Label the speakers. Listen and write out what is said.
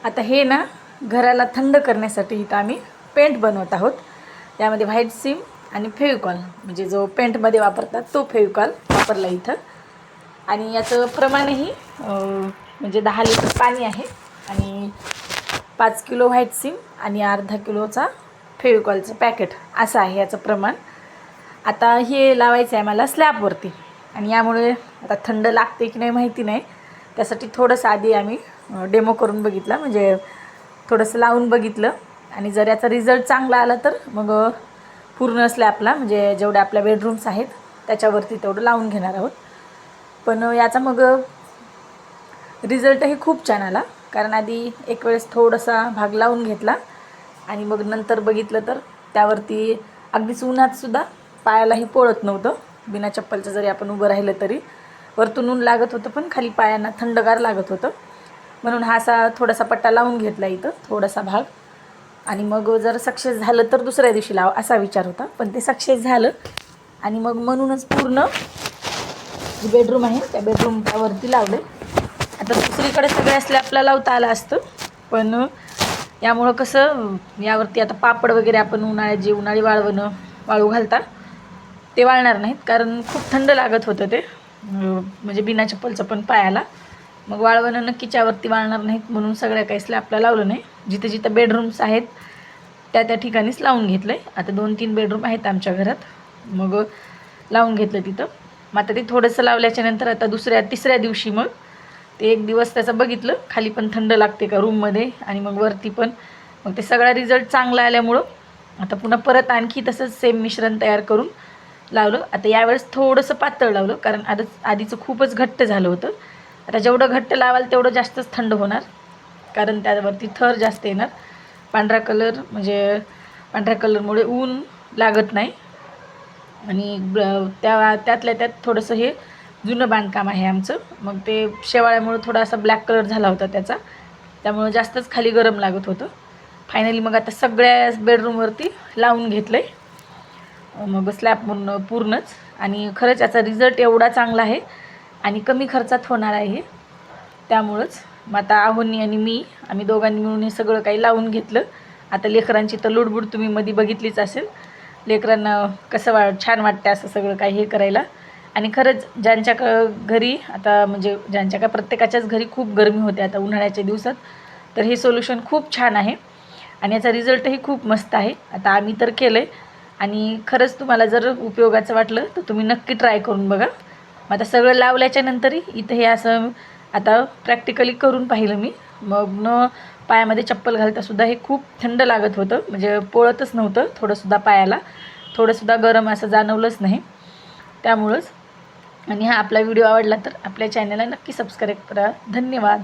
Speaker 1: आता हे ना घराला थंड करण्यासाठी इथं आम्ही पेंट बनवत आहोत. त्यामध्ये व्हाईट सीम आणि फेविकॉल म्हणजे जो पेंटमध्ये वापरतात तो फेविकॉल वापरला इथं. आणि याचं प्रमाणही म्हणजे 10 लिटर पाणी आहे आणि 5 किलो व्हाईट सीम आणि अर्धा किलोचा फेविकॉलचं पॅकेट असं आहे याचं प्रमाण. आता हे लावायचं आहे मला स्लॅबवरती आणि यामुळे आता थंड लागते की नाही माहिती नाही. त्यासाठी थोडंसं आधी आम्ही डेमो करून बघितला, म्हणजे थोडंसं लावून बघितलं आणि जर याचा रिझल्ट चांगला आला तर मग पूर्ण स्लॅबला म्हणजे जेवढे आपल्या बेडरूम्स आहेत त्याच्यावरती तेवढं लावून घेणार आहोत. पण याचा मग रिझल्टही खूप छान आला, कारण आधी एक वेळेस थोडासा भाग लावून घेतला आणि मग नंतर बघितलं तर त्यावरती अगदीच उन्हातसुद्धा पायालाही पोळत नव्हतं. बिना चप्पलचं जरी आपण उभं राहिलं तरी वरतून ऊन लागत होतं पण खाली पायांना थंडगार लागत होतं. म्हणून हा असा थोडासा पट्टा लावून घेतला इथं थोडासा भाग. आणि मग जर सक्सेस झालं तर दुसऱ्या दिवशी लाव असा विचार होता, पण ते सक्सेस झालं. आणि मग म्हणूनच पूर्ण जे बेडरूम आहे त्या बेडरूमवरती लावले. आता दुसरीकडे सगळ्या स्लॅबला लावता आलं असतं, पण यामुळं कसं यावरती आता पापड वगैरे आपण उन्हाळ्यात जे उन्हाळी वाळू घालता ते वाळणार नाहीत, कारण खूप थंड लागत होतं ते म्हणजे बिना चप्पलचं पण पायाला. मग वाळवणं नक्कीच यावरती वाळणार नाहीत म्हणून सगळ्या काही स्लॅबला लावलं नाही. जिथं जिथं बेडरूम्स आहेत त्या ठिकाणीच लावून घेतलं आहे. आता 2-3 बेडरूम आहेत आमच्या घरात, मग लावून घेतलं तिथं. मग आता ते थोडंसं लावल्याच्या नंतर आता तिसऱ्या दिवशी मग ते एक दिवस त्याचं बघितलं खाली पण थंड लागते का रूममध्ये आणि मग वरती पण. मग ते सगळा रिझल्ट चांगला आल्यामुळं आता पुन्हा परत आणखी तसंच सेम मिश्रण तयार करून लावलं. आता यावेळेस थोडंसं पातळ लावलं, कारण आधीचं खूपच घट्ट झालं होतं. आता जेवढं घट्ट लावाल तेवढं जास्तच थंड होणार, कारण त्यावरती थर जास्त येणार. पांढरा कलर म्हणजे पांढऱ्या कलरमुळे ऊन लागत नाही. आणि त्यातल्या त्यात थोडंसं हे जुनं बांधकाम आहे आमचं, मग ते शेवाळ्यामुळं थोडासा ब्लॅक कलर झाला होता त्याचा, त्यामुळं जास्तच खाली गरम लागत होतं. फायनली मग आता सगळ्या बेडरूमवरती लावून घेतलं आहे मग स्लॅब पूर्णच. आणि खरंच याचा रिझल्ट एवढा चांगला आहे आणि कमी खर्चात होणार आहे. त्यामुळंच मग आता आहोनी आणि आम्ही दोघांनी मिळून हे सगळं काही लावून घेतलं. आता लेकरांची तर लुडबुड तुम्ही मध्ये बघितलीच असेल. लेकरांना कसं छान वाटतं असं सगळं काही हे करायला. आणि खरंच ज्यांच्या घरी आता म्हणजे ज्यांच्या प्रत्येकाच्याच घरी खूप गरमी होते आता उन्हाळ्याच्या दिवसात, तर हे सोल्युशन खूप छान आहे आणि याचा रिझल्टही खूप मस्त आहे. आता आम्ही तर केलं आहे आणि खरंच तुम्हाला जर उपयोगाचं वाटलं तर तुम्ही नक्की ट्राय करून बघा. मग आता सगळं लावल्याच्या नंतरही इथं हे असं आता प्रॅक्टिकली करून पाहिलं मी. मग पायामध्ये चप्पल घालतासुद्धा हे खूप थंड लागत होतं, म्हणजे पोळतच नव्हतं थोडंसुद्धा पायाला, थोडंसुद्धा गरम असं जाणवलंच नाही. त्यामुळंच. आणि हा आपला व्हिडिओ आवडला तर आपल्या चॅनलला नक्की सबस्क्राईब करा. धन्यवाद.